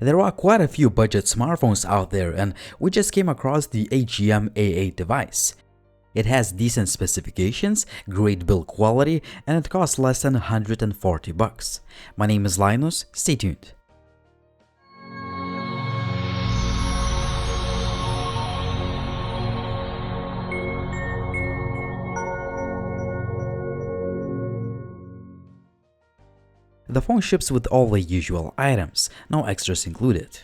There are quite a few budget smartphones out there, and we just came across the AGM A8 device. It has decent specifications, great build quality, and it costs less than $140. My name is Linus, stay tuned. The phone ships with all the usual items, no extras included.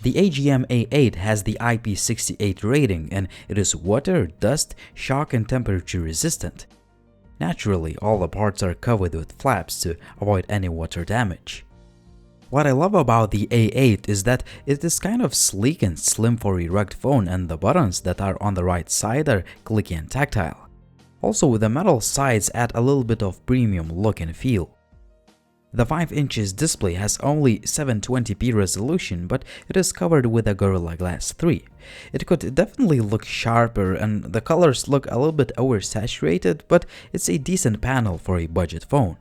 The AGM A8 has the IP68 rating and it is water, dust, shock and temperature resistant. Naturally, all the parts are covered with flaps to avoid any water damage. What I love about the A8 is that it is kind of sleek and slim for a rugged phone, and the buttons that are on the right side are clicky and tactile. Also, the metal sides add a little bit of premium look and feel. The 5" display has only 720p resolution, but it is covered with a Gorilla Glass 3. It could definitely look sharper and the colors look a little bit oversaturated, but it's a decent panel for a budget phone.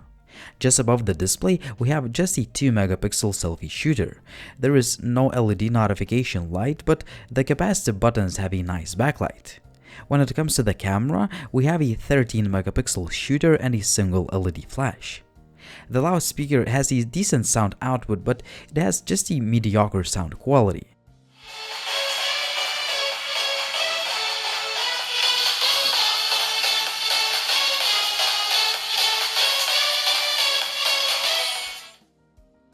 Just above the display, we have just a 2-megapixel selfie shooter. There is no LED notification light, but the capacitive buttons have a nice backlight. When it comes to the camera, we have a 13-megapixel shooter and a single LED flash. The loudspeaker has a decent sound output, but it has just a mediocre sound quality.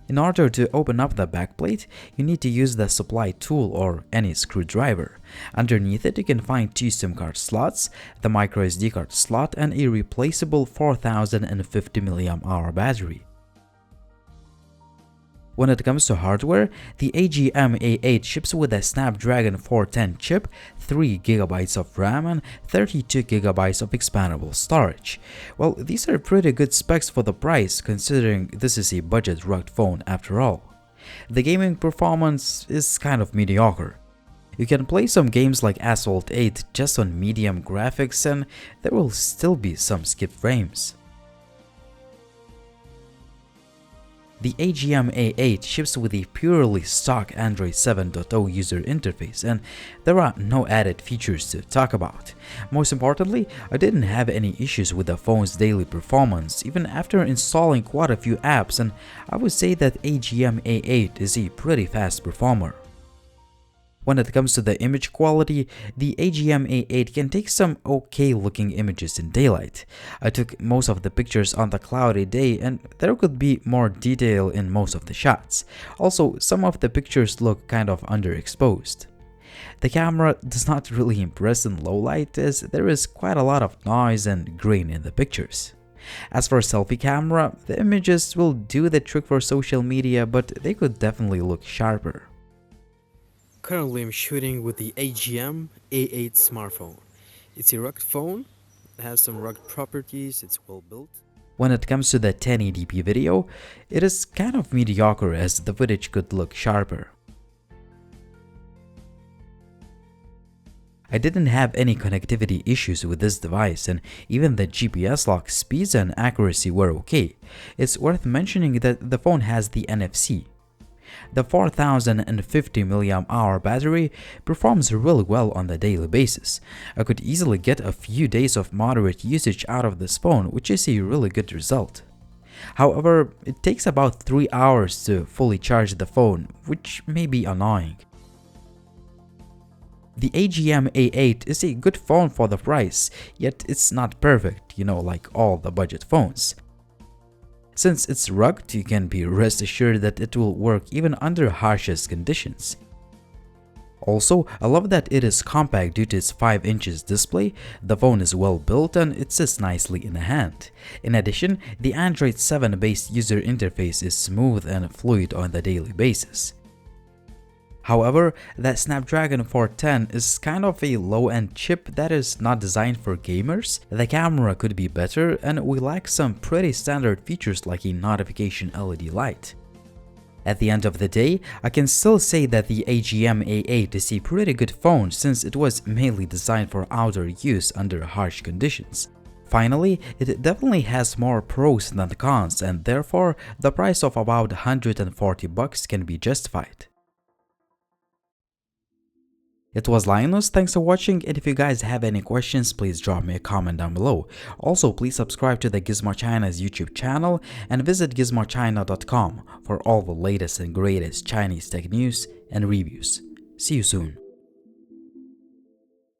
In order to open up the backplate, you need to use the supply tool or any screwdriver. Underneath it, you can find 2 SIM card slots, the microSD card slot, and a replaceable 4050 mAh battery. When it comes to hardware, the AGM A8 ships with a Snapdragon 410 chip, 3GB of RAM, and 32GB of expandable storage. Well, these are pretty good specs for the price, considering this is a budget rugged phone after all. The gaming performance is kind of mediocre. You can play some games like Asphalt 8 just on medium graphics, and there will still be some skipped frames. The AGM A8 ships with a purely stock Android 7.0 user interface, and there are no added features to talk about. Most importantly, I didn't have any issues with the phone's daily performance even after installing quite a few apps, and I would say that AGM A8 is a pretty fast performer. When it comes to the image quality, the AGM A8 can take some okay looking images in daylight. I took most of the pictures on the cloudy day and there could be more detail in most of the shots. Also, some of the pictures look kind of underexposed. The camera does not really impress in low light as there is quite a lot of noise and grain in the pictures. As for selfie camera, the images will do the trick for social media, but they could definitely look sharper. Currently I'm shooting with the AGM A8 smartphone. It's a rugged phone, it has some rugged properties, it's well built. When it comes to the 1080p video, it is kind of mediocre as the footage could look sharper. I didn't have any connectivity issues with this device, and even the GPS lock speeds and accuracy were okay. It's worth mentioning that the phone has the NFC. The 4050 mAh battery performs really well on the daily basis. I could easily get a few days of moderate usage out of this phone, which is a really good result. However, it takes about 3 hours to fully charge the phone, which may be annoying. The AGM A8 is a good phone for the price, yet it's not perfect, like all the budget phones. Since it's rugged, you can be rest assured that it will work even under harshest conditions. Also, I love that it is compact due to its 5" display, the phone is well built and it sits nicely in the hand. In addition, the Android 7 based user interface is smooth and fluid on the daily basis. However, that Snapdragon 410 is kind of a low-end chip that is not designed for gamers. The camera could be better and we lack some pretty standard features like a notification LED light. At the end of the day, I can still say that the AGM A8 is a pretty good phone since it was mainly designed for outdoor use under harsh conditions. Finally, it definitely has more pros than cons, and therefore the price of about $140 can be justified. It was Linus, thanks for watching, and if you guys have any questions, please drop me a comment down below. Also, please subscribe to the Gizmo China's YouTube channel and visit gizmochina.com for all the latest and greatest Chinese tech news and reviews. See you soon.